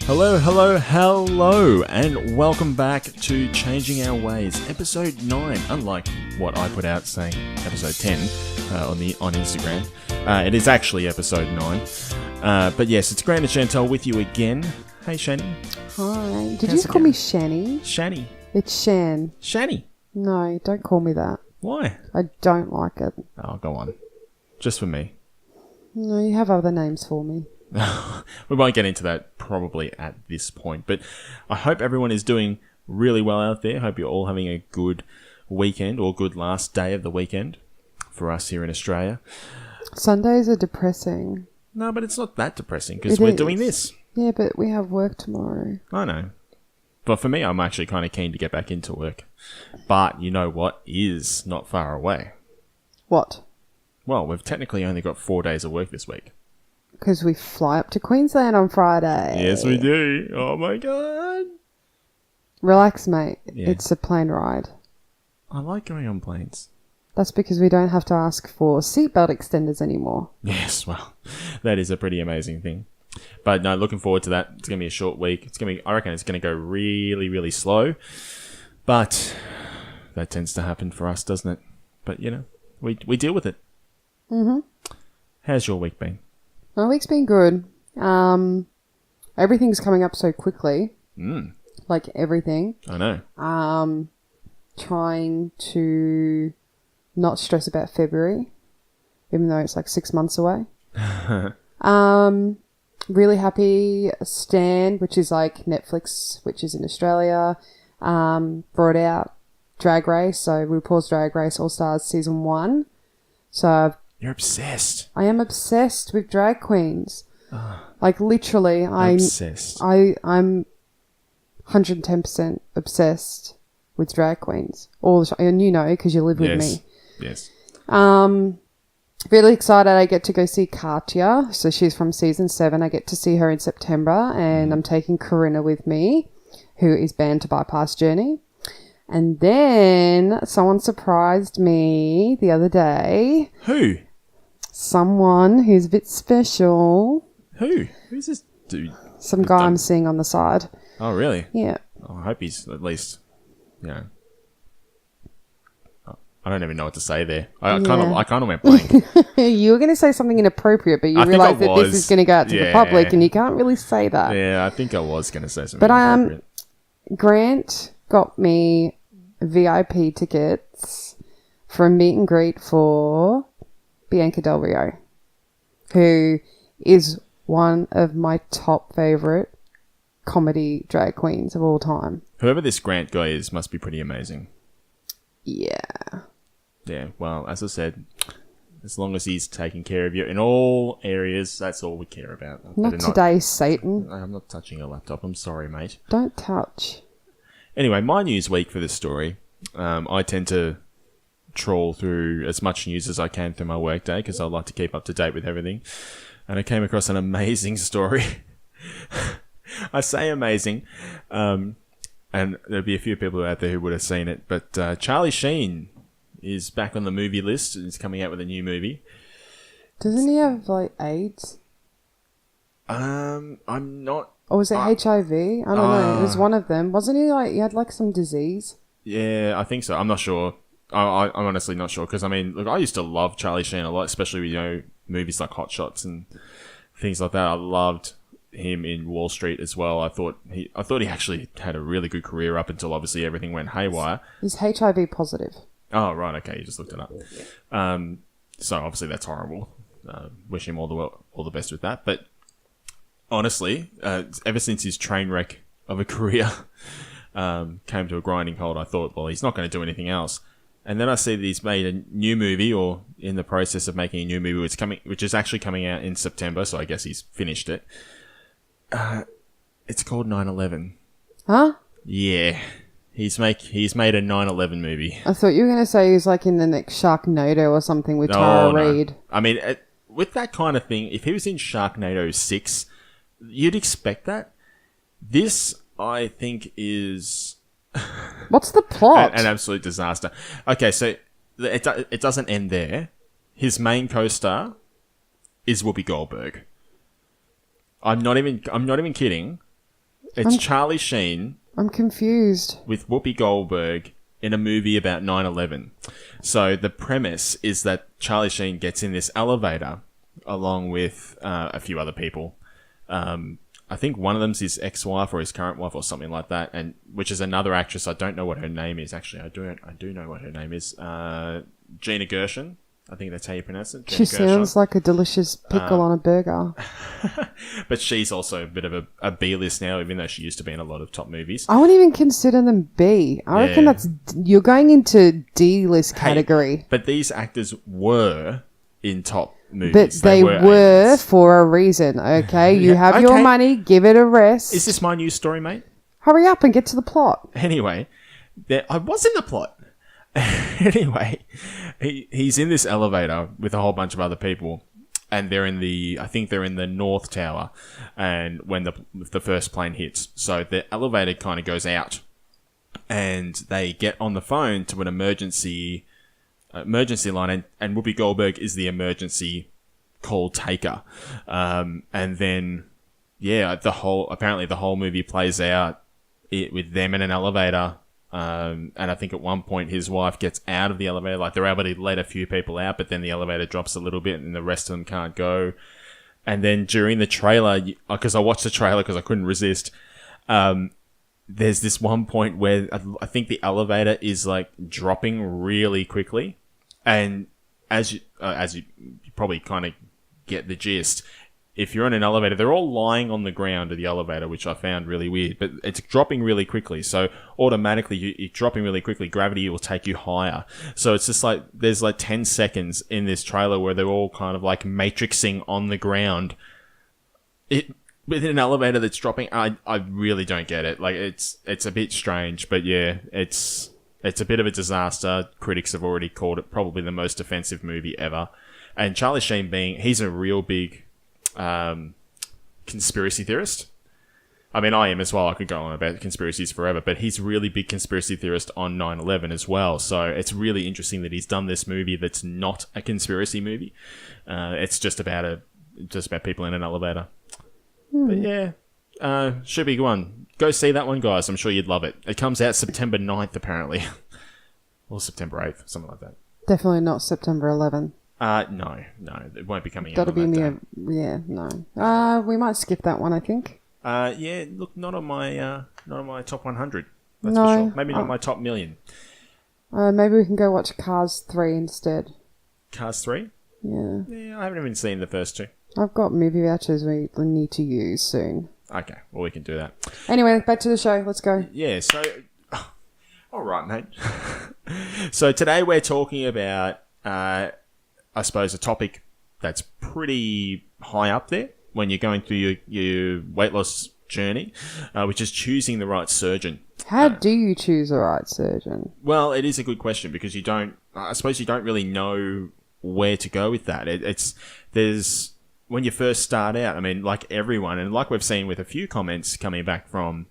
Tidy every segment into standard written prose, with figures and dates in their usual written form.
Hello, and welcome back to Changing Our Ways, episode 9. Unlike what I put out saying episode 10 on Instagram, it is actually episode 9. But yes, it's Grant and Chantel with you again. Hey, Shani. Hi. Did you just call me Shani? Shani. It's Shan. Shani. No, don't call me that. Why? I don't like it. Oh, go on. Just for me. No, you have other names for me. We won't get into that probably at this point, but I hope everyone is doing really well out there. I hope you're all having a good weekend or good last day of the weekend for us here in Australia. Sundays are depressing. No, but it's not that depressing because we're doing this. Yeah, but we have work tomorrow. I know. But for me, I'm actually kind of keen to get back into work. But you know what is not far away? What? Well, we've technically only got 4 days of work this week. Because we fly up to Queensland on Friday. Yes, we do. Oh, my God. Relax, mate. Yeah. It's a plane ride. I like going on planes. That's because we don't have to ask for seatbelt extenders anymore. Yes, well, that is a pretty amazing thing. But no, looking forward to that. It's going to be a short week. I reckon it's going to go really, really slow. But that tends to happen for us, doesn't it? But, you know, we deal with it. Mm-hmm. How's your week been? My week's been good. Everything's coming up so quickly. Like everything. I know. Trying to not stress about February, even though it's like 6 months away. Really happy Stan, which is like Netflix, which is in Australia, brought out Drag Race. So RuPaul's Drag Race All Stars Season 1. So You're obsessed. I am obsessed with drag queens. Like literally, Obsessed. I'm 110% obsessed with drag queens. And you know, because you live with me. Yes. Really excited. I get to go see Katya. So she's from season 7. I get to see her in September, and I'm taking Corinna with me, who is banned to Bypass Journey. And then someone surprised me the other day. Who? Someone who's a bit special. Who? Who's this dude? Some guy I'm seeing on the side. Oh, really? Yeah. Oh, I hope he's at least, you know. I don't even know what to say there. I kind of went blank. You were going to say something inappropriate, but you realised that this is going to go out to the public, and you can't really say that. Yeah, I think I was going to say something But inappropriate. Grant got me VIP tickets for a meet and greet for Bianca Del Rio, who is one of my top favourite comedy drag queens of all time. Whoever this Grant guy is must be pretty amazing. Yeah. Yeah, well, as I said, as long as he's taking care of you in all areas, that's all we care about. Not today, Satan. I'm not touching your laptop. I'm sorry, mate. Don't touch. Anyway, my news week for this story. I tend to trawl through as much news as I can through my workday because I like to keep up to date with everything. And I came across an amazing story. I say amazing. And there'll be a few people out there who would have seen it. But Charlie Sheen is back on the movie list and is coming out with a new movie. Doesn't he have, like, AIDS? I'm not... Or was it HIV? I don't know. It was one of them. Wasn't he, like, he had, like, some disease? Yeah, I think so. I'm not sure. I'm honestly not sure. Because, I mean, look, I used to love Charlie Sheen a lot, especially with, you know, movies like Hot Shots and things like that. I loved him in Wall Street as well. I thought he actually had a really good career up until obviously everything went haywire. He's HIV positive. Oh, right. Okay. You just looked it up. So obviously that's horrible. Wish him all the best with that. But honestly, ever since his train wreck of a career came to a grinding halt, I thought, well, he's not going to do anything else. And then I see that he's made a new movie, or in the process of making a new movie, which is actually coming out in September. So I guess he's finished it. It's called 9/11. Huh? Yeah. He's made a 9/11 movie. I thought you were going to say he was like in the next Sharknado or something with Tara Reid. I mean, with that kind of thing, if he was in Sharknado 6, you'd expect that. This, I think, is... What's the plot? An absolute disaster. Okay, so it doesn't end there. His main co-star is Whoopi Goldberg. I'm not even kidding. It's Charlie Sheen I'm confused. with Whoopi Goldberg in a movie about 9/11. So the premise is that Charlie Sheen gets in this elevator along with a few other people. I think one of them's his ex-wife or his current wife or something like that, and which is another actress. I don't know what her name is. Actually, I do know what her name is. Gina Gershon. I think that's how you pronounce it. She sounds like a delicious pickle on a burger. But she's also a bit of a B-list now, even though she used to be in a lot of top movies. I wouldn't even consider them B. I reckon you're going into D-list category. Hey, but these actors were in top movies. But they were aliens. for a reason, okay? You have your money, give it a rest. Is this my news story, mate? Hurry up and get to the plot. Anyway, I was in the plot. Anyway, he's in this elevator with a whole bunch of other people, and I think they're in the North Tower, and when the first plane hits. So the elevator kind of goes out, and they get on the phone to an emergency line, and Whoopi Goldberg is the emergency call taker. And then, apparently the whole movie plays out with them in an elevator. And I think at one point his wife gets out of the elevator, like they're able to let a few people out, but then the elevator drops a little bit and the rest of them can't go. And then during the trailer, because I watched the trailer because I couldn't resist, there's this one point where I think the elevator is like dropping really quickly. And as you probably kind of get the gist, if you're in an elevator, they're all lying on the ground of the elevator, which I found really weird, but it's dropping really quickly. So automatically you're dropping really quickly. Gravity will take you higher. So it's just like, there's like 10 seconds in this trailer where they're all kind of like matrixing on the ground. Within an elevator that's dropping, I really don't get it. Like it's a bit strange, but yeah, it's a bit of a disaster. Critics have already called it probably the most offensive movie ever. And Charlie Sheen he's a real big conspiracy theorist. I mean, I am as well. I could go on about conspiracies forever, but he's a really big conspiracy theorist on 9/11 as well. So it's really interesting that he's done this movie that's not a conspiracy movie. It's just about people in an elevator. But yeah, should be one. Go see that one, guys. I'm sure you'd love it. It comes out September 9th, apparently. Or September 8th, something like that. Definitely not September 11th. No, it won't be coming out. That'll be no. We might skip that one, I think. Yeah. Look, not on my top 100. That's for sure. Maybe not my top million. Maybe we can go watch Cars 3 instead. Cars 3? Yeah. Yeah, I haven't even seen the first two. I've got movie vouchers we need to use soon. Okay, well we can do that. Anyway, back to the show. Let's go. Yeah. So, all right, mate. So today we're talking about. I suppose a topic that's pretty high up there when you're going through your weight loss journey, which is choosing the right surgeon. How do you choose the right surgeon? Well, it is a good question because I suppose you don't really know where to go with that. There's when you first start out, I mean, like everyone, and like we've seen with a few comments coming back from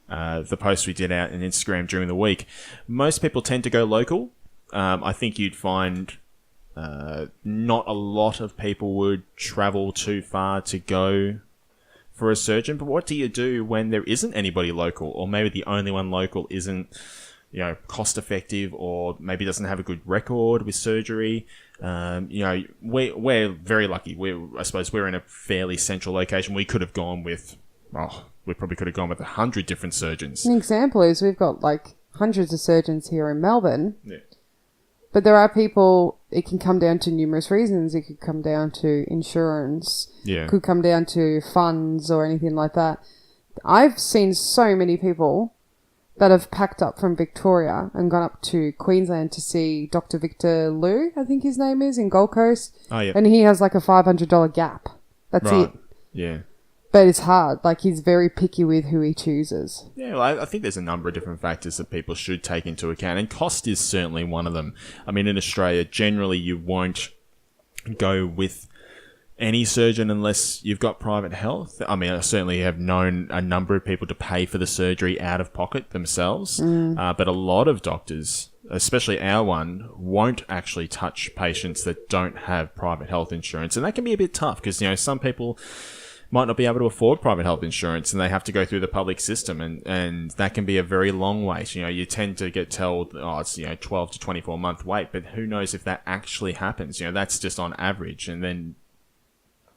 the posts we did out on Instagram during the week, most people tend to go local. I think you'd find not a lot of people would travel too far to go for a surgeon. But what do you do when there isn't anybody local, or maybe the only one local isn't, cost effective, or maybe doesn't have a good record with surgery? We're very lucky. I suppose we're in a fairly central location. We could have gone with, we probably could have gone with 100 different surgeons. An example is we've got like hundreds of surgeons here in Melbourne. Yeah. But there are people, it can come down to numerous reasons. It could come down to insurance. Yeah. It could come down to funds or anything like that. I've seen so many people that have packed up from Victoria and gone up to Queensland to see Dr. Victor Liu, I think his name is, in Gold Coast. Oh, yeah. And he has like a $500 gap. That's it. Yeah. But it's hard. Like, he's very picky with who he chooses. Yeah, well, I think there's a number of different factors that people should take into account, and cost is certainly one of them. I mean, in Australia, generally you won't go with any surgeon unless you've got private health. I mean, I certainly have known a number of people to pay for the surgery out of pocket themselves, but a lot of doctors, especially our one, won't actually touch patients that don't have private health insurance, and that can be a bit tough because, some people might not be able to afford private health insurance and they have to go through the public system, and that can be a very long wait. You know, you tend to get told, oh, it's, 12 to 24 month wait, but who knows if that actually happens? That's just on average, and then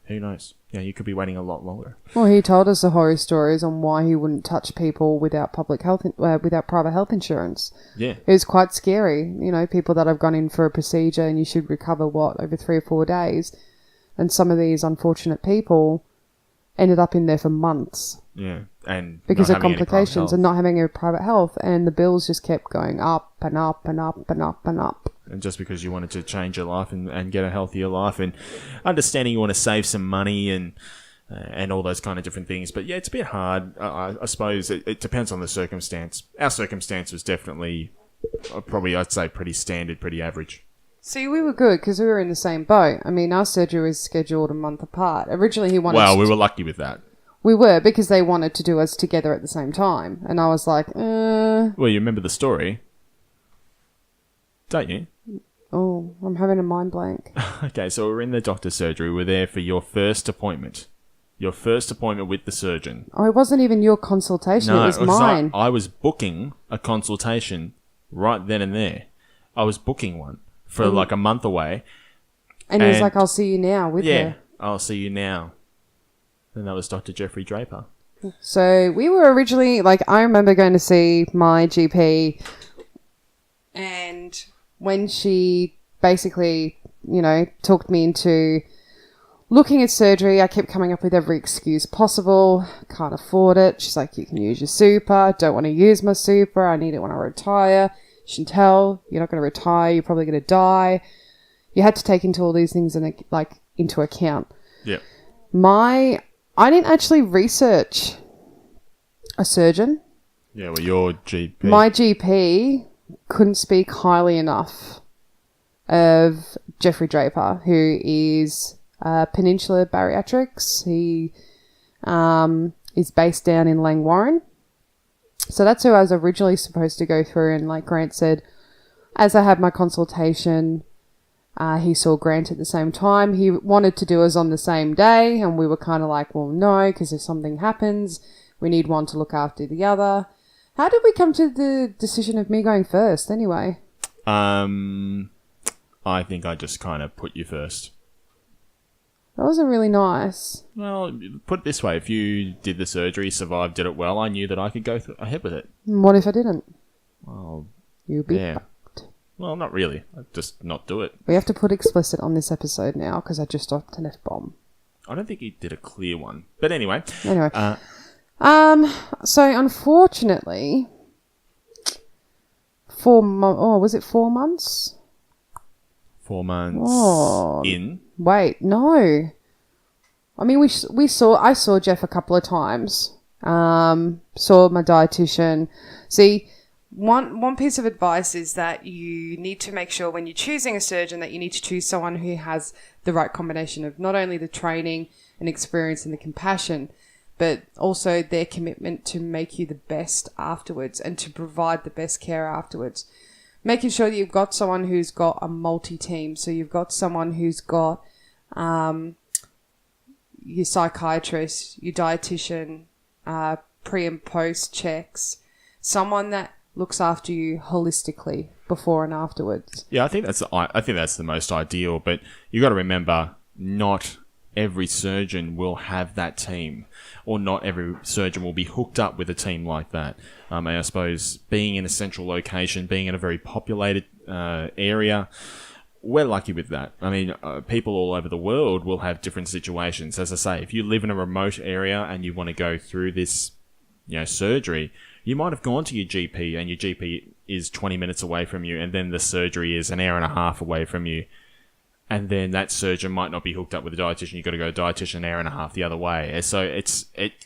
who knows? You could be waiting a lot longer. Well, he told us the horror stories on why he wouldn't touch people without without private health insurance. Yeah. It was quite scary. People that have gone in for a procedure and you should recover, over 3 or 4 days. And some of these unfortunate people ended up in there for months. Yeah. And because of complications and not having a private health. And the bills just kept going up and up and up and up and up. And just because you wanted to change your life and get a healthier life, and understanding you want to save some money and all those kind of different things. But yeah, it's a bit hard. I suppose it depends on the circumstance. Our circumstance was definitely, probably I'd say, pretty standard, pretty average. See, we were good because we were in the same boat. I mean, our surgery was scheduled a month apart. Originally, he wanted Well, we were lucky with that. We were, because they wanted to do us together at the same time. And I was like, Well, you remember the story, don't you? Oh, I'm having a mind blank. Okay, so we're in the doctor's surgery. We're there for your first appointment. Your first appointment with the surgeon. Oh, it wasn't even your consultation. No, it was mine. I was booking a consultation right then and there. I was booking one for like a month away. And he was like, I'll see you now with her. Yeah, I'll see you now. And that was Dr. Jeffrey Draper. So we were originally, I remember going to see my GP, and when she basically, talked me into looking at surgery, I kept coming up with every excuse possible. Can't afford it. She's like, you can use your super. Don't want to use my super. I need it when I retire. Chantel, you're not going to retire. You're probably going to die. You had to take into all these things into account. Yeah. I didn't actually research a surgeon. Yeah, well, your GP. My GP couldn't speak highly enough of Jeffrey Draper, who is Peninsula Bariatrics. He is based down in Langwarrin. So that's who I was originally supposed to go through. And like Grant said, as I had my consultation, he saw Grant at the same time. He wanted to do us on the same day, and we were kind of like, well, no, because if something happens, we need one to look after the other. How did we come to the decision of me going first anyway? I think I just kind of put you first. That wasn't really nice. Well, put it this way. If you did the surgery, survived, did it well, I knew that I could go ahead with it. What if I didn't? Well, You'd be fucked. Well, not really. I'd just not do it. We have to put explicit on this episode now because I just dropped an F-bomb. I don't think he did a clear one. But anyway. So unfortunately, was it 4 months? 4 months in. Wait, no. I mean, I saw Jeff a couple of times. Saw my dietitian. See, one piece of advice is that you need to make sure when you're choosing a surgeon that you need to choose someone who has the right combination of not only the training and experience and the compassion, but also their commitment to make you the best afterwards and to provide the best care afterwards. Making sure that you've got someone who's got a multi-team. So you've got someone who's got your psychiatrist, your dietitian, pre and post checks, someone that looks after you holistically before and afterwards. Yeah, I think that's the most ideal. But you got to remember, not every surgeon will have that team, or not every surgeon will be hooked up with a team like that. And I suppose being in a central location, being in a very populated area, we're lucky with that. I mean, people all over the world will have different situations. As I say, if you live in a remote area and you want to go through this, surgery, you might have gone to your GP and your GP is 20 minutes away from you, and then the surgery is an hour and a half away from you. And then that surgeon might not be hooked up with a dietitian. You've got to go to a dietitian an hour and a half the other way. So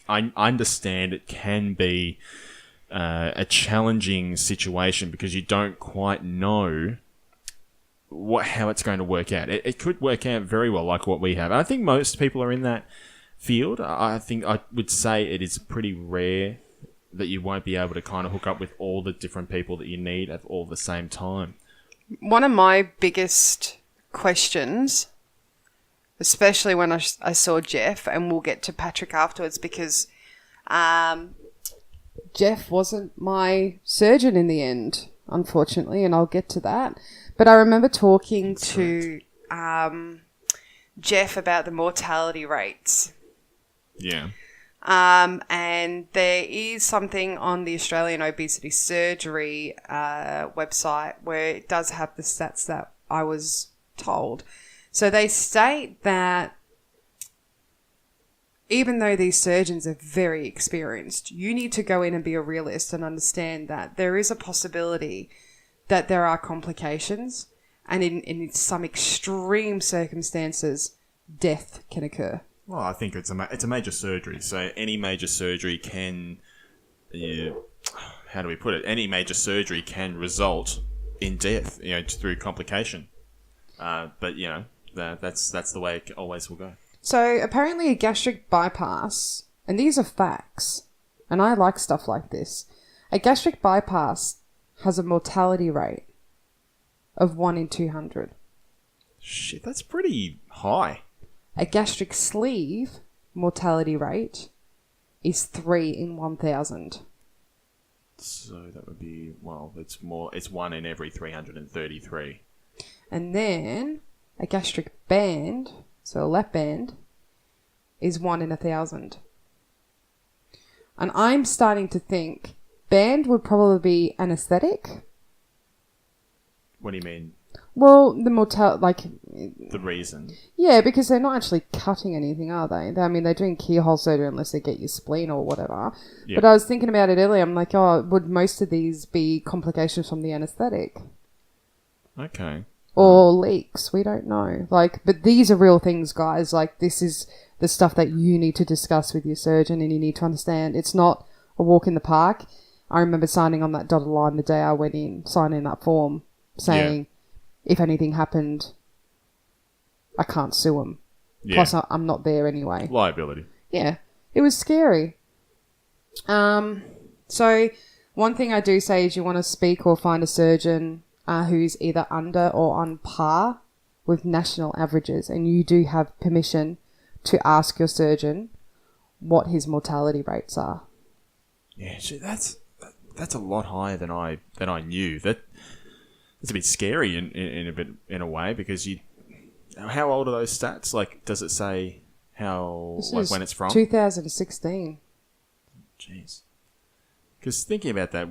I understand it can be a challenging situation because you don't quite know how it's going to work out. It could work out very well like what we have. I think most people are in that field. I think I would say it is pretty rare that you won't be able to kind of hook up with all the different people that you need at all the same time. One of my biggest questions, especially when I saw Jeff, and we'll get to Patrick afterwards because Jeff wasn't my surgeon in the end, unfortunately, and I'll get to that. But I remember talking to Jeff about the mortality rates. Yeah. And there is something on the Australian Obesity Surgery website where it does have the stats that I was told. So they state that even though these surgeons are very experienced, you need to go in and be a realist and understand that there is a possibility that there are complications, and in some extreme circumstances, death can occur. Well, I think it's a major surgery. So any major surgery can, how do we put it? Any major surgery can result in death, through complication. But that's the way it always will go. So apparently a gastric bypass, and these are facts, and I like stuff like this. A gastric bypass has a mortality rate of 1 in 200. Shit, that's pretty high. A gastric sleeve mortality rate is 3 in 1,000. So that would be, it's 1 in every 333. And then a gastric band, so a lap band, is 1 in 1,000. And I'm starting to think band would probably be anesthetic. What do you mean? Well, the reason. Yeah, because they're not actually cutting anything, are they? I mean, they're doing keyhole surgery unless they get your spleen or whatever. Yep. But I was thinking about it earlier. I'm like, would most of these be complications from the anesthetic? Okay. Or leaks? We don't know. But these are real things, guys. This is the stuff that you need to discuss with your surgeon, and you need to understand. It's not a walk in the park. I remember signing on that dotted line the day I went in, signing that form, saying, if anything happened, I can't sue them. Yeah. Plus, I'm not there anyway. Liability. Yeah. It was scary. So, one thing I do say is you want to speak or find a surgeon who's either under or on par with national averages, and you do have permission to ask your surgeon what his mortality rates are. Yeah, that's a lot higher than I knew. It's a bit scary in a way, because how old are those stats? Does it say when it's from? 2016. Jeez. Because thinking about that,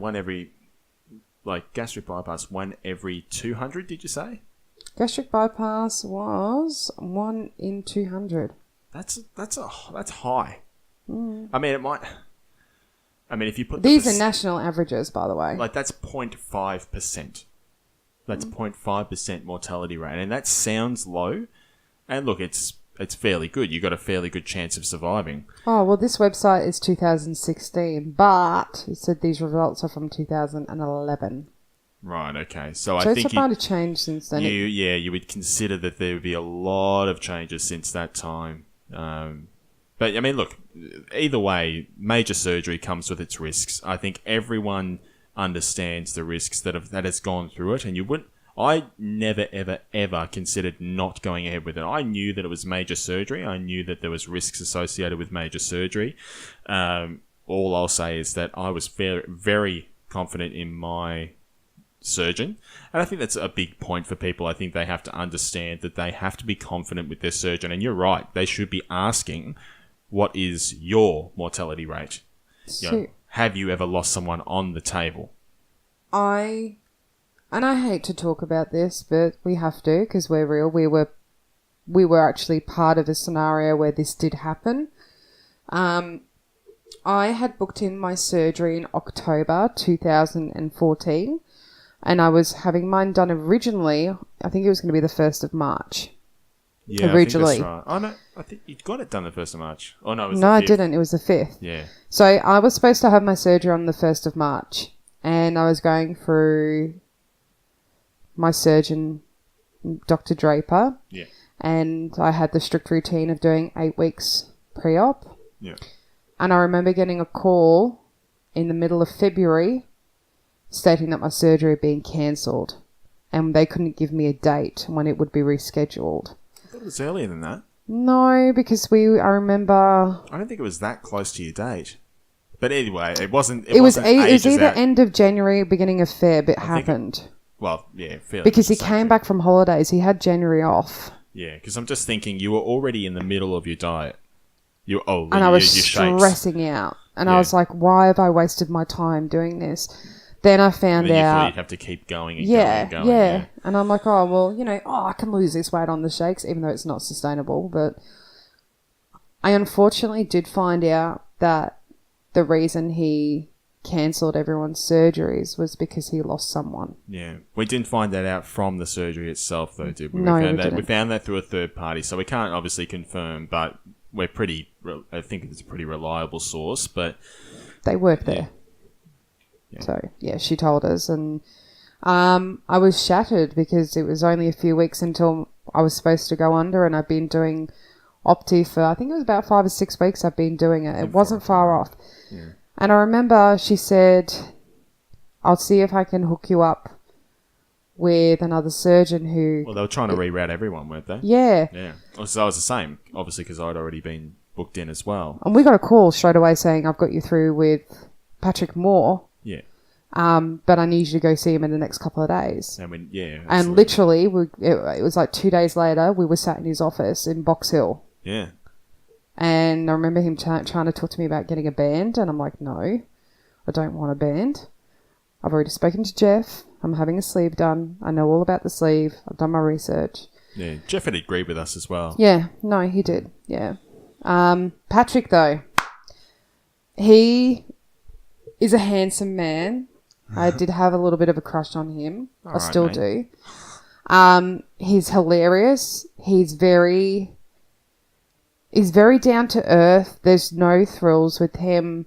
gastric bypass, 1 every 200, did you say? Gastric bypass was 1 in 200. That's high. Mm. I mean, it might. I mean, if you put these are national averages, by the way. That's 0.5%. That's 0.5% mortality rate, and that sounds low. And look, it's fairly good. You got a fairly good chance of surviving. Oh well, this website is 2016, but it said these results are from 2011. Right. Okay. So I think it's might have changed since then. You would consider that there would be a lot of changes since that time. But I mean, look, either way, major surgery comes with its risks. I think everyone understands the risks that has gone through it, and I never ever considered not going ahead with it. I knew that it was major surgery. I knew that there was risks associated with major surgery. All I'll say is that I was very, very confident in my surgeon, and I think that's a big point for people. I think they have to understand that they have to be confident with their surgeon, and you're right, they should be asking, what is your mortality rate? Have you ever lost someone on the table? I hate to talk about this, but we have to, because we're real. We were actually part of a scenario where this did happen. I had booked in my surgery in October 2014, and I was having mine done originally. I think it was going to be the 1st of March. Yeah, originally. I think that's right. Oh, no, I think you got it done the 1st of March. Oh, no, it was the 5th. I didn't. It was the 5th. Yeah. So I was supposed to have my surgery on the 1st of March, and I was going through my surgeon, Dr. Draper. Yeah. And I had the strict routine of doing 8 weeks pre-op. Yeah. And I remember getting a call in the middle of February stating that my surgery had been cancelled, and they couldn't give me a date when it would be rescheduled. I thought it was earlier than that. No, because I remember I don't think it was that close to your date. But anyway, it wasn't. it was ages either out. end of January, beginning of Feb. It happened Well, yeah, fairly because he much the same came thing. back from holidays. He had January off, Yeah, because I'm just thinking you were already in the middle of your diet. and I was your shakes. stressing out. And I Yeah. was like, "Why have I wasted my time doing this?" Then I And found then you thought out. you'd have to keep going and Yeah, going and going. yeah. And I'm like, oh, well, I can lose this weight on the shakes, even though it's not sustainable. But I unfortunately did find out that the reason he cancelled everyone's surgeries was because he lost someone. Yeah. We didn't find that out from the surgery itself, though, did we? No, we we didn't. found that through a third party, so we can't obviously confirm, but I think it's a pretty reliable source, but They work there. Yeah. So, yeah, she told us. And I was shattered because it was only a few weeks until I was supposed to go under, and I've been doing Opti for, I think it was about 5 or 6 weeks I've been doing it. It wasn't far off. Yeah. And I remember she said, I'll see if I can hook you up with another surgeon who... Well, they were trying to reroute everyone, weren't they? Yeah. Yeah. So I was the same, obviously, because I'd already been booked in as well. And we got a call straight away saying, I've got you through with Patrick Moore, Yeah. but I need you to go see him in the next couple of days. And when, yeah. And absolutely. literally, it was like 2 days later, we were sat in his office in Box Hill. Yeah. And I remember him trying to talk to me about getting a band. And I'm like, no, I don't want a band. I've already spoken to Jeff. I'm having a sleeve done. I know all about the sleeve. I've done my research. Yeah. Jeff had agreed with us as well. Yeah, no, he did. Yeah. Patrick, though, he is a handsome man. I did have a little bit of a crush on him. I right, still mate. do. He's hilarious. He's very down to earth. There's no thrills with him.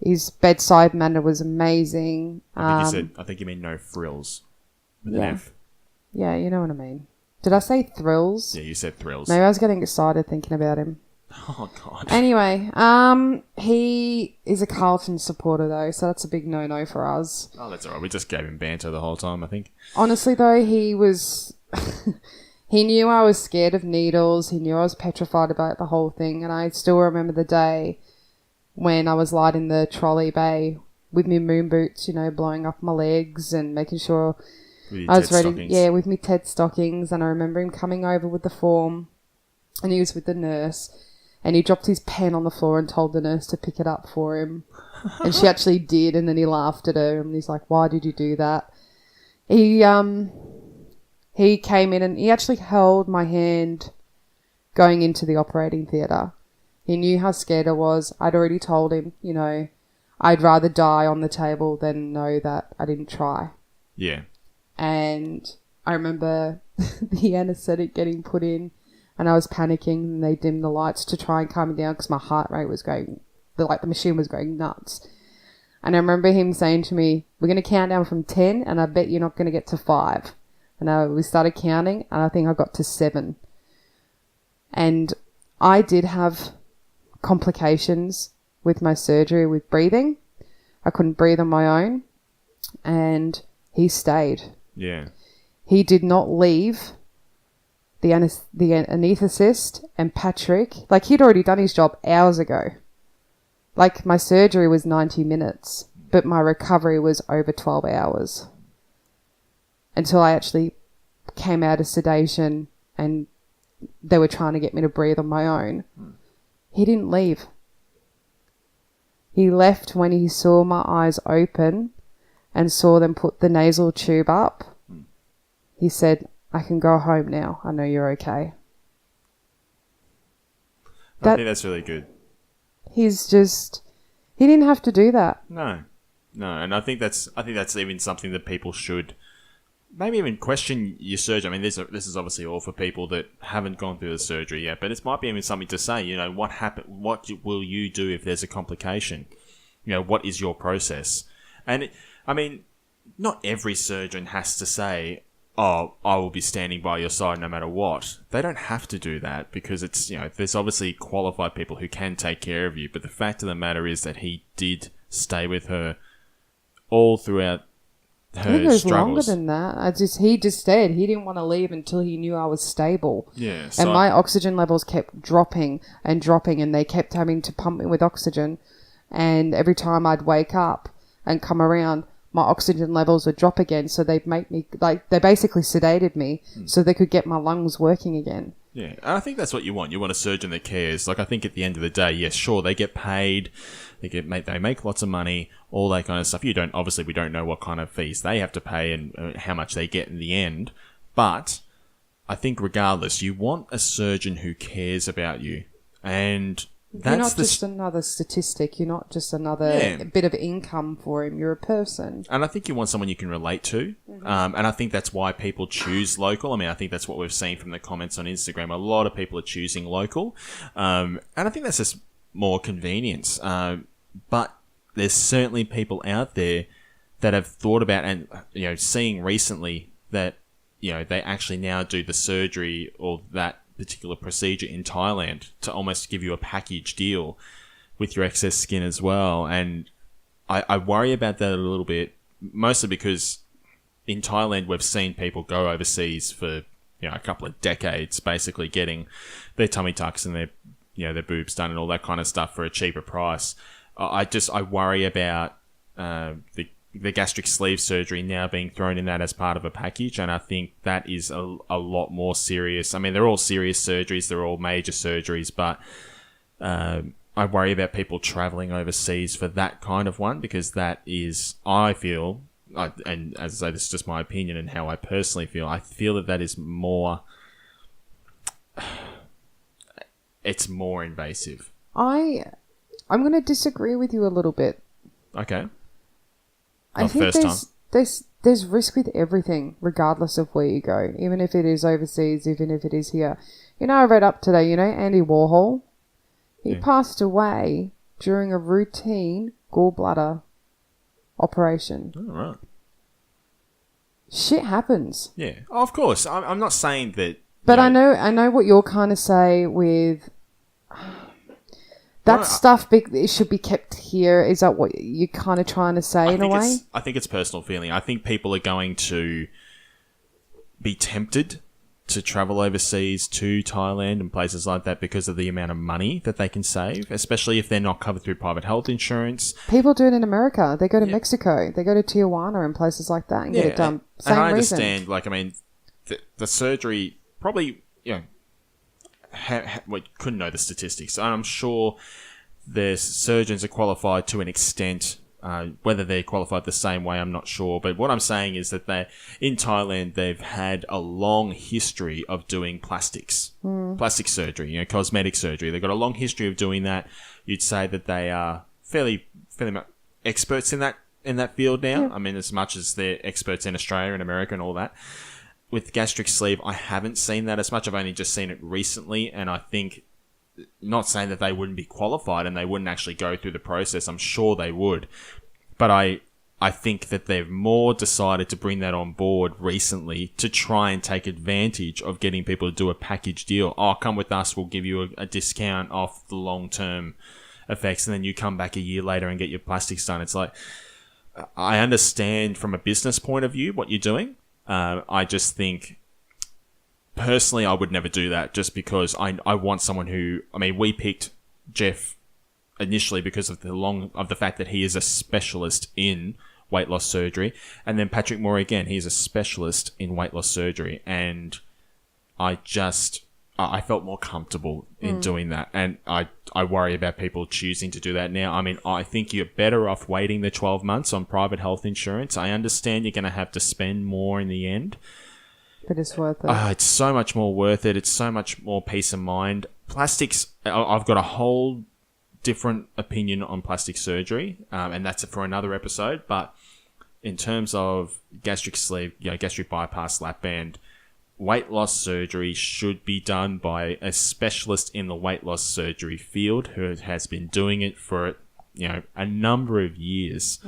His bedside manner was amazing. I think you mean no frills. With an yeah. F. Yeah, you know what I mean. Did I say thrills? Yeah, you said thrills. Maybe I was getting excited thinking about him. Oh, God. Anyway, he is a Carlton supporter though, so that's a big no-no for us. Oh, that's all right. We just gave him banter the whole time, I think. Honestly though, he was... he knew I was scared of needles. He knew I was petrified about the whole thing. And I still remember the day when I was lying in the trolley bay with my moon boots, blowing up my legs and making sure With your I was Ted ready. stockings. Yeah, with me Ted stockings. And I remember him coming over with the form, and he was with the nurse, and he dropped his pen on the floor and told the nurse to pick it up for him. And she actually did, and then he laughed at her, and he's like, "Why did you do that?" He came in and he actually held my hand going into the operating theatre. He knew how scared I was. I'd already told him, I'd rather die on the table than know that I didn't try. Yeah. And I remember the anaesthetic getting put in, and I was panicking, and they dimmed the lights to try and calm me down because my heart rate was going, the machine was going nuts. And I remember him saying to me, "We're going to count down from 10, and I bet you're not going to get to 5. And we started counting, and I think I got to 7. And I did have complications with my surgery with breathing. I couldn't breathe on my own, and he stayed. Yeah. He did not leave the anaesthetist and Patrick. Like, he'd already done his job hours ago. Like, my surgery was 90 minutes, but my recovery was over 12 hours. Until I actually came out of sedation and they were trying to get me to breathe on my own. He didn't leave. He left when he saw my eyes open and saw them put the nasal tube up. He said, "I can go home now. I know you're okay." I think that's really good. He didn't have to do that. No, and I think that's even something that people should maybe even question your surgery. I mean, this is obviously all for people that haven't gone through the surgery yet, but it might be even something to say. What happened? What will you do if there's a complication? What is your process? And not every surgeon has to say, "Oh, I will be standing by your side no matter what." They don't have to do that because it's, there's obviously qualified people who can take care of you. But the fact of the matter is that he did stay with her all throughout I think it was longer struggles. than that. He just said he didn't want to leave until he knew I was stable. Yeah, And my oxygen levels kept dropping and dropping, and they kept having to pump me with oxygen. And every time I'd wake up and come around, my oxygen levels would drop again. So they'd make me, like, they basically sedated me so they could get my lungs working again. Yeah, and I think that's what you want. You want a surgeon that cares. Like, I think at the end of the day, yes, sure, they get paid, they make lots of money, all that kind of stuff. We don't know what kind of fees they have to pay and how much they get in the end. But I think regardless, you want a surgeon who cares about you, and You're not just another statistic. You're not just another bit of income for him. You're a person. And I think you want someone you can relate to. And I think that's why people choose local. I mean, I think that's what we've seen from the comments on Instagram. A lot of people are choosing local. And I think that's just more convenience. But there's certainly people out there that have thought about and, seeing recently that, they actually now do the surgery or that particular procedure in Thailand to almost give you a package deal with your excess skin as well. And I worry about that a little bit, mostly because in Thailand we've seen people go overseas for a couple of decades, basically getting their tummy tucks and their boobs done and all that kind of stuff for a cheaper price. I worry about the gastric sleeve surgery now being thrown in that as part of a package, and I think that is a lot more serious. I mean, they're all serious surgeries, they're all major surgeries, but I worry about people traveling overseas for that kind of one, because that is, I feel, and as I say, this is just my opinion and how I personally feel, I feel that is more, it's more invasive. I'm going to disagree with you a little bit. Okay. I think there's risk with everything, regardless of where you go, even if it is overseas, even if it is here. I read up today, Andy Warhol, he passed away during a routine gallbladder operation. Oh, right. Shit happens. Yeah. Oh, of course. I'm not saying that. But I know what you're kind of say with that stuff. It should be kept here. Is that what you're kind of trying to say in a way? I think it's personal feeling. I think people are going to be tempted to travel overseas to Thailand and places like that because of the amount of money that they can save, especially if they're not covered through private health insurance. People do it in America. They go to Mexico. They go to Tijuana and places like that and get it done. Same and I reason. understand, the surgery probably, we couldn't know the statistics. I'm sure the surgeons are qualified to an extent. Whether they're qualified the same way, I'm not sure. But what I'm saying is that in Thailand, they've had a long history of doing plastic surgery, cosmetic surgery. They've got a long history of doing that. You'd say that they are fairly much experts in that field now. Yeah. I mean, as much as they're experts in Australia and America and all that. With gastric sleeve, I haven't seen that as much. I've only just seen it recently, and I think, not saying that they wouldn't be qualified and they wouldn't actually go through the process. I'm sure they would. But I think that they've more decided to bring that on board recently to try and take advantage of getting people to do a package deal. Oh, come with us. We'll give you a discount off the long-term effects. And then you come back a year later and get your plastics done. It's like, I understand from a business point of view what you're doing. I just think, personally, I would never do that just because I want someone who, we picked Jeff initially because of the fact that he is a specialist in weight loss surgery. And then Patrick Moore, again, he's a specialist in weight loss surgery. And I felt more comfortable in doing that. And I worry about people choosing to do that now. I think you're better off waiting the 12 months on private health insurance. I understand you're going to have to spend more in the end. But it's worth it. It's so much more worth it. It's so much more peace of mind. Plastics, I've got a whole different opinion on plastic surgery, and that's for another episode. But in terms of gastric sleeve, gastric bypass, lap band, weight loss surgery should be done by a specialist in the weight loss surgery field who has been doing it for a number of years.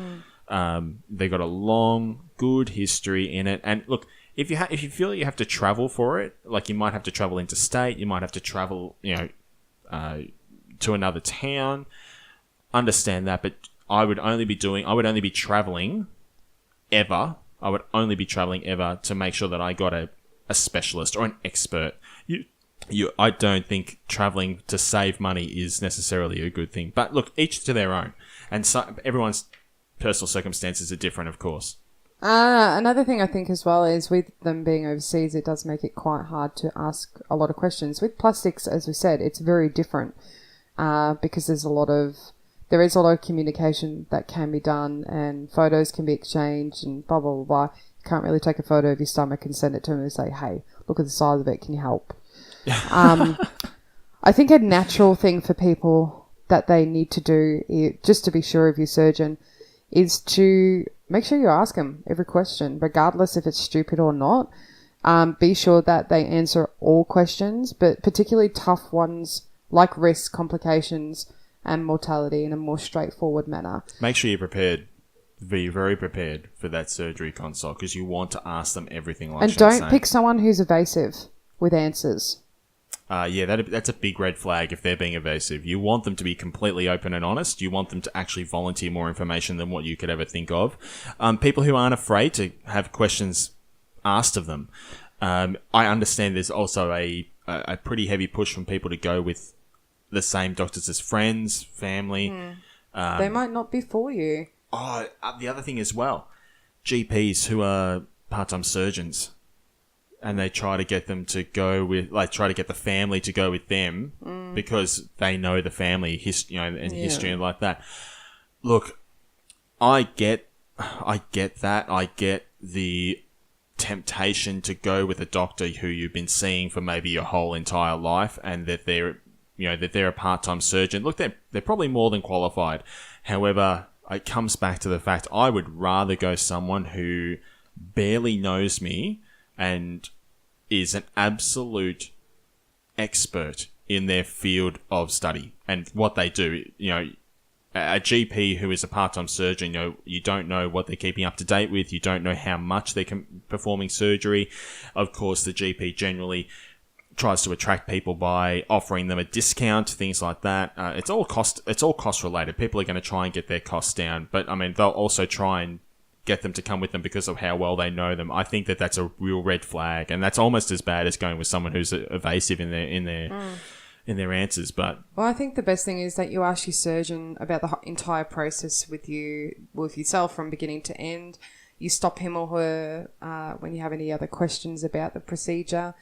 They've got a long, good history in it. And look, if you feel you have to travel for it, like you might have to travel interstate, you might have to travel, to another town, understand that. But I would only be traveling ever I would only be traveling ever to make sure that I got a specialist or an expert. I don't think traveling to save money is necessarily a good thing. But look, each to their own. And so everyone's personal circumstances are different, of course. Another thing I think as well is with them being overseas, it does make it quite hard to ask a lot of questions. With plastics, as we said, it's very different because there is a lot of communication that can be done and photos can be exchanged and blah, blah, blah, blah. You can't really take a photo of your stomach and send it to them and say, hey, look at the size of it, can you help? I think a natural thing for people that they need to do, just to be sure of your surgeon, is to make sure you ask them every question, regardless if it's stupid or not. Be sure that they answer all questions, but particularly tough ones like risk, complications, and mortality in a more straightforward manner. Make sure you're prepared. Be very prepared for that surgery consult because you want to ask them everything. Like and don't pick someone who's evasive with answers. That's a big red flag if they're being evasive. You want them to be completely open and honest. You want them to actually volunteer more information than what you could ever think of. People who aren't afraid to have questions asked of them. I understand there's also a pretty heavy push from people to go with the same doctors as friends, family. They might not be for you. The other thing as well, GPs who are part-time surgeons. And they try to get them to go with, try to get the family to go with them because they know the family history and like that. Look, I get that. I get the temptation to go with a doctor who you've been seeing for maybe your whole entire life, and that they're a part-time surgeon. Look, they're probably more than qualified. However, it comes back to the fact I would rather go someone who barely knows me and is an absolute expert in their field of study and what they do. A GP who is a part-time surgeon, you don't know what they're keeping up to date with. You don't know how much they're performing surgery. Of course, the GP generally tries to attract people by offering them a discount, things like that. It's all cost related. People are going to try and get their costs down, but I mean, they'll also try and get them to come with them because of how well they know them. I think that's a real red flag, and that's almost as bad as going with someone who's evasive in their answers. But I think the best thing is that you ask your surgeon about the entire process with yourself from beginning to end. You stop him or her when you have any other questions about the procedure.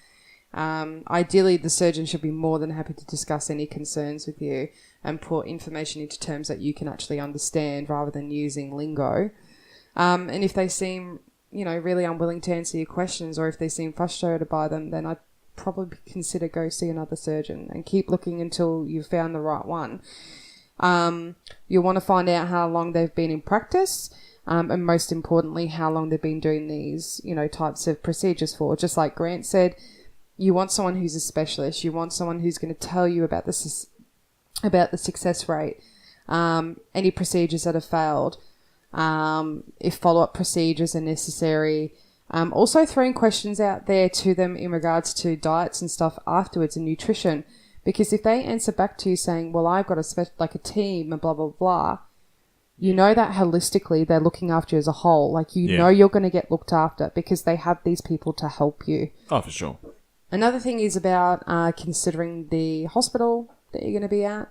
Ideally, the surgeon should be more than happy to discuss any concerns with you and put information into terms that you can actually understand rather than using lingo. And if they seem, really unwilling to answer your questions, or if they seem frustrated by them, then I'd probably consider go see another surgeon and keep looking until you've found the right one. You'll want to find out how long they've been in practice, and most importantly, how long they've been doing these, types of procedures for. Just like Grant said, you want someone who's a specialist. You want someone who's going to tell you about the success rate, any procedures that have failed, if follow-up procedures are necessary. Also throwing questions out there to them in regards to diets and stuff afterwards and nutrition, because if they answer back to you saying, well, I've got a team and blah, blah, blah, you know that holistically they're looking after you as a whole. Know you're going to get looked after because they have these people to help you. Oh, for sure. Another thing is about considering the hospital that you're going to be at.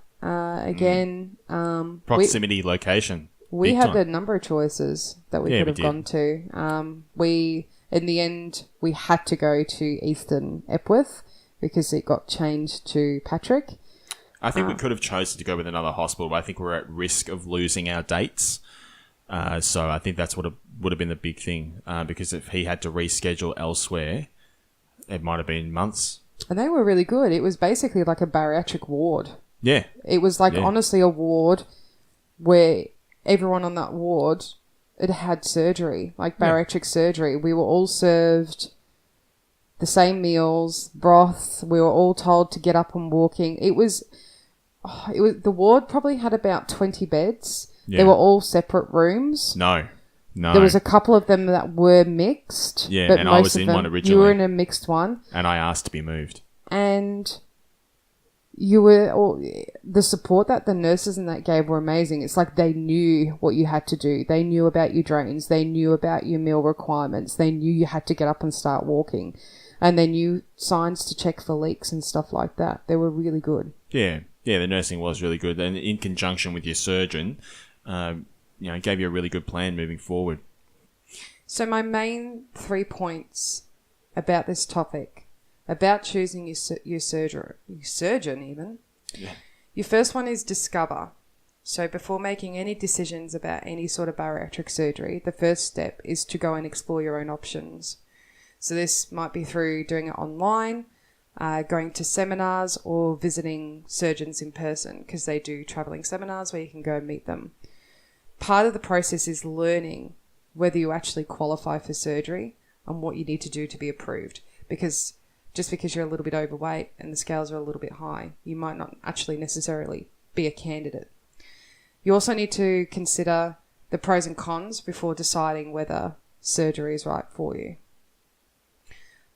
Proximity, location. We had a number of choices that we could have gone to. In the end, we had to go to Eastern Epworth because it got changed to Patrick. I think we could have chosen to go with another hospital, but I think we're at risk of losing our dates. So I think that's what would have been the big thing, because if he had to reschedule elsewhere, it might have been months. And they were really good. It was basically like a bariatric ward. Yeah. It was honestly a ward where everyone on that ward had surgery, bariatric surgery. We were all served the same meals, broth. We were all told to get up and walking. It was the ward probably had about 20 beds. Yeah. They were all separate rooms. No. There was a couple of them that were mixed. Yeah, but and most I was of in them, one originally. You were in a mixed one. And I asked to be moved. And the support that the nurses and that gave were amazing. It's like they knew what you had to do. They knew about your drains. They knew about your meal requirements. They knew you had to get up and start walking. And they knew signs to check for leaks and stuff like that. They were really good. Yeah, the nursing was really good. And in conjunction with your surgeon, gave you a really good plan moving forward. So my main 3 points about this topic, about choosing your surgeon even. Yeah. Your first one is discover. So before making any decisions about any sort of bariatric surgery, the first step is to go and explore your own options. So this might be through doing it online, going to seminars, or visiting surgeons in person, because they do travelling seminars where you can go and meet them. Part of the process is learning whether you actually qualify for surgery and what you need to do to be approved. Because just because you're a little bit overweight and the scales are a little bit high, you might not actually necessarily be a candidate. You also need to consider the pros and cons before deciding whether surgery is right for you.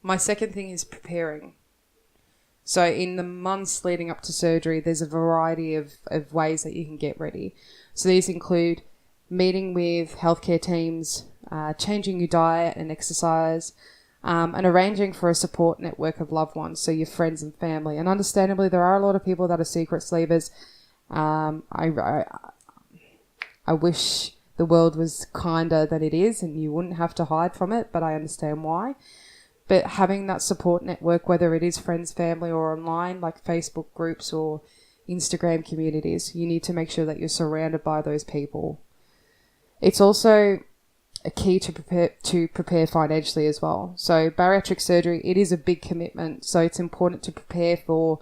My second thing is preparing. So in the months leading up to surgery, there's a variety of ways that you can get ready. So these include meeting with healthcare teams, changing your diet and exercise, and arranging for a support network of loved ones, so your friends and family. And understandably, there are a lot of people that are secret sleevers. I wish the world was kinder than it is and you wouldn't have to hide from it, but I understand why. But having that support network, whether it is friends, family, or online, like Facebook groups or Instagram communities, you need to make sure that you're surrounded by those people. It's also a key to prepare financially as well. So bariatric surgery, it is a big commitment. So it's important to prepare for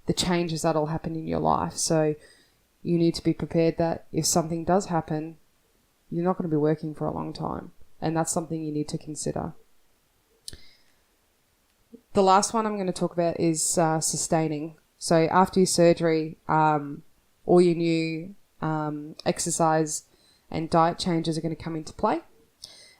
the changes that will happen in your life. So you need to be prepared that if something does happen, you're not going to be working for a long time. And that's something you need to consider. The last one I'm going to talk about is sustaining. So after your surgery, all your new exercise and diet changes are going to come into play,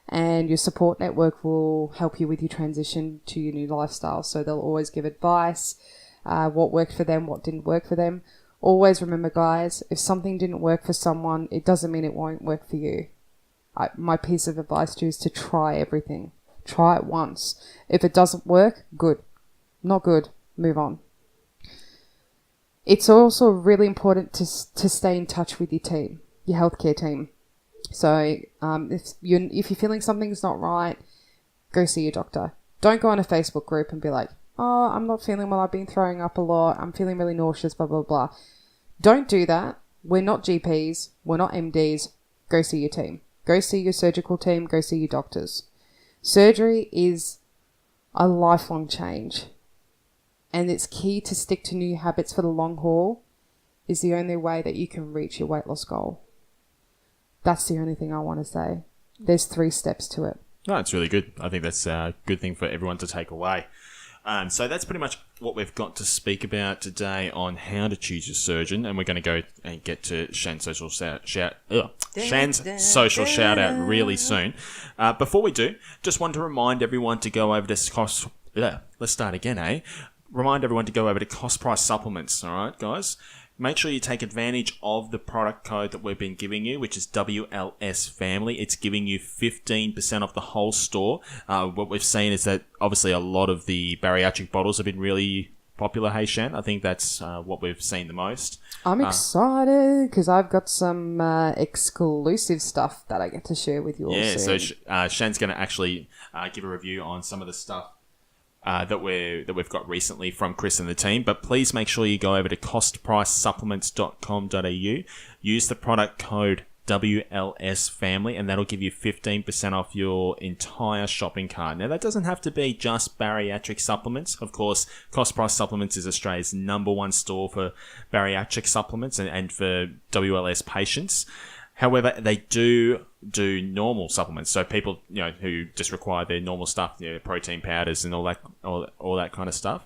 and your support network will help you with your transition to your new lifestyle. So they'll always give advice, what worked for them, what didn't work for them. Always remember, guys, if something didn't work for someone, it doesn't mean it won't work for you. My piece of advice to you is to try everything. Try it once. If it doesn't work, good. Not good, move on. It's also really important to stay in touch with your team, your healthcare team. So if you're feeling something's not right, go see your doctor. Don't go on a Facebook group and be like, oh, I'm not feeling well, I've been throwing up a lot, I'm feeling really nauseous, blah, blah, blah. Don't do that. We're not GPs, we're not MDs. Go see your team. Go see your surgical team, go see your doctors. Surgery is a lifelong change, and it's key to stick to new habits for the long haul. Is the only way that you can reach your weight loss goal. That's the only thing I want to say. There's 3 steps to it. No, it's really good. I think that's a good thing for everyone to take away. So that's pretty much what we've got to speak about today on how to choose your surgeon, and we're going to go and get to Shan's social shout out really soon. Before we do, just want to remind everyone to go over to let's start again, eh? Remind everyone to go over to Cost Price Supplements. All right, guys. Make sure you take advantage of the product code that we've been giving you, which is WLS Family. It's giving you 15% off the whole store. What we've seen is that obviously a lot of the bariatric bottles have been really popular. Hey, Shan, I think that's what we've seen the most. I'm excited because I've got some exclusive stuff that I get to share with you all soon. So Shan's going to actually give a review on some of the stuff that we've got recently from Chris and the team. But please make sure you go over to costpricesupplements.com.au. Use the product code WLS Family, and that'll give you 15% off your entire shopping cart. Now, that doesn't have to be just bariatric supplements. Of course, Cost Price Supplements is Australia's #1 store for bariatric supplements and for WLS patients. However, they do normal supplements. So people, who just require their normal stuff, protein powders and all that kind of stuff.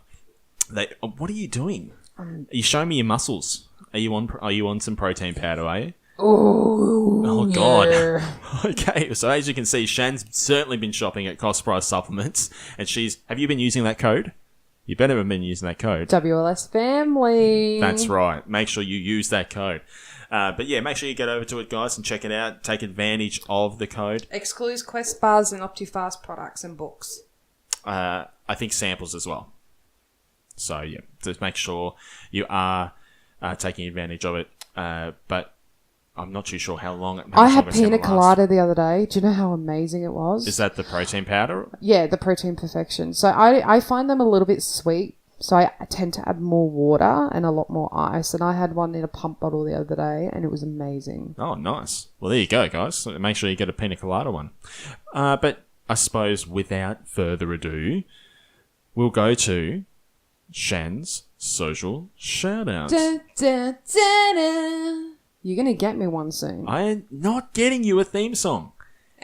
What are you doing? Are you showing me your muscles? Are you on some protein powder, are you? Oh God. Yeah. Okay. So as you can see, Shan's certainly been shopping at Cost Price Supplements, and have you been using that code? you better have been using that code. WLS family. That's right. Make sure you use that code. But yeah, make sure you get over to it, guys, and check it out. Take advantage of the code. Excludes Quest bars and OptiFast products and books. I think samples as well. So yeah, just make sure you are taking advantage of it. But I'm not too sure how long. I had pina colada the other day. Do you know how amazing it was? Is that the protein powder? Yeah, the Protein Perfection. So I find them a little bit sweet. So I tend to add more water and a lot more ice. And I had one in a pump bottle the other day, and it was amazing. Oh, nice. Well, there you go, guys. So make sure you get a pina colada one. But I suppose without further ado, we'll go to Shan's social shoutouts. Dun, dun, dun, dun. You're going to get me one soon. I'm not getting you a theme song.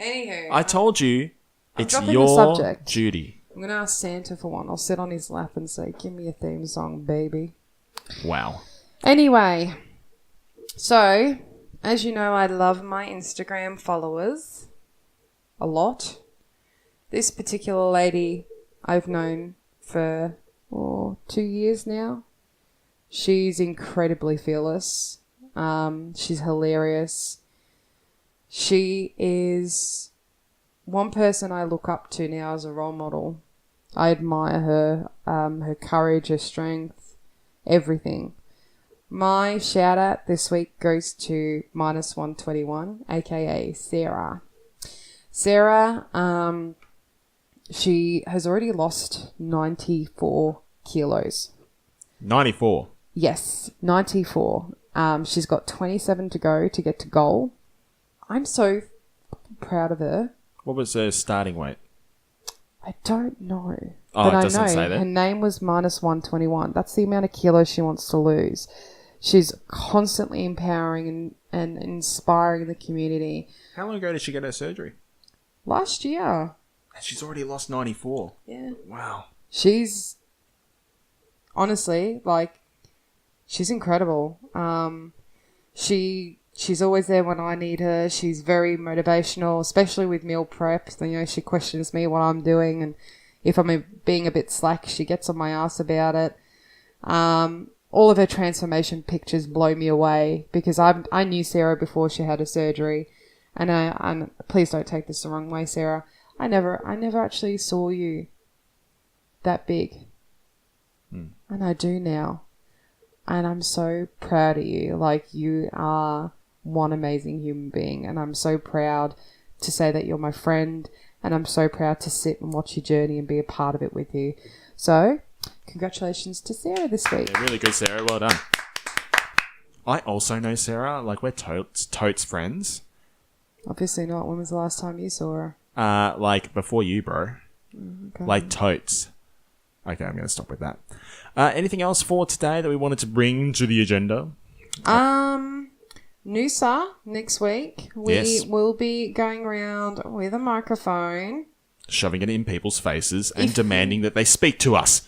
Anywho. I told you it's dropping the your subject. duty. I'm going to ask Santa for one. I'll sit on his lap and say, give me a theme song, baby. Wow. Anyway. So, as you know, I love my Instagram followers a lot. This particular lady I've known for 2 years now. She's incredibly fearless. She's hilarious. She is one person I look up to now as a role model. I admire her, her courage, her strength, everything. My shout out this week goes to -121, aka Sarah. Sarah, she has already lost 94 kilos. 94. Yes, 94. She's got 27 to go to get to goal. I'm so proud of her. What was her starting weight? I don't know. Oh, but it I doesn't know say that. her name was -121. That's the amount of kilos she wants to lose. She's constantly empowering and inspiring the community. How long ago did she get her surgery? Last year. And she's already lost 94. Yeah. Wow. She's honestly, like, she's incredible. She's always there when I need her. She's very motivational, especially with meal prep. You know, she questions me what I'm doing, and if I'm being a bit slack, she gets on my ass about it. All of her transformation pictures blow me away because I knew Sarah before she had her surgery, and please don't take this the wrong way, Sarah. I never actually saw you that big, and I do now. And I'm so proud of you. Like, you are one amazing human being. And I'm so proud to say that you're my friend. And I'm so proud to sit and watch your journey and be a part of it with you. So, congratulations to Sarah this week. Yeah, really good, Sarah. Well done. I also know Sarah. Like, we're totes friends. Obviously not. When was the last time you saw her? Like, before you, bro. Okay. Like, totes. Okay, I'm going to stop with that. Anything else for today that we wanted to bring to the agenda? Noosa, next week, we will be going around with a microphone. Shoving it in people's faces and demanding that they speak to us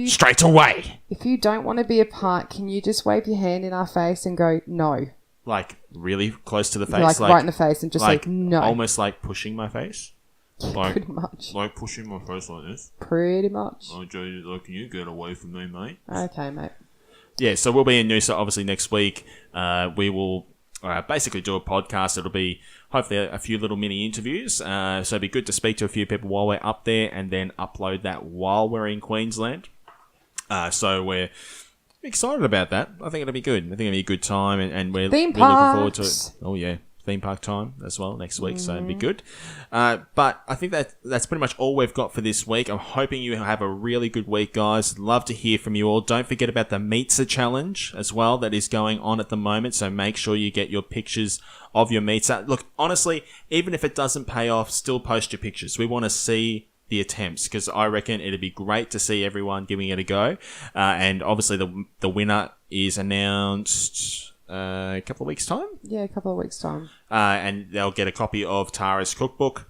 straight away. If you don't want to be a part, can you just wave your hand in our face and go, no? Like, really close to the face? Like right in the face and just like say, no. Almost like pushing my face? Like, pretty much. Like pushing my face like this? Pretty much. Oh, Joe, like, can you get away from me, mate? Okay, mate. Yeah, so we'll be in Noosa, obviously, next week. We will basically do a podcast. It'll be hopefully a few little mini interviews. So it'd be good to speak to a few people while we're up there and then upload that while we're in Queensland. So we're excited about that. I think it'll be good. I think it'll be a good time, and we're really looking forward to it. Oh, yeah. Theme park time as well next week, so it'd be good. But I think that's pretty much all we've got for this week. I'm hoping you have a really good week, guys. Love to hear from you all. Don't forget about the Meetza challenge as well that is going on at the moment, so make sure you get your pictures of your Meetza. Look, honestly, even if it doesn't pay off, still post your pictures. We want to see the attempts because I reckon it'd be great to see everyone giving it a go. And obviously the winner is announced a couple of weeks' time? Yeah, a couple of weeks' time. And they'll get a copy of Tara's cookbook.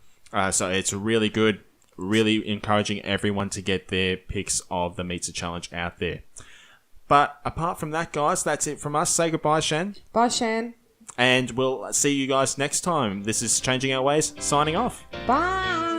So it's really good. Really encouraging everyone to get their pics of the Meetza challenge out there. But apart from that, guys, that's it from us. Say goodbye, Shan. Bye, Shan. And we'll see you guys next time. This is Changing Our Ways, signing off. Bye.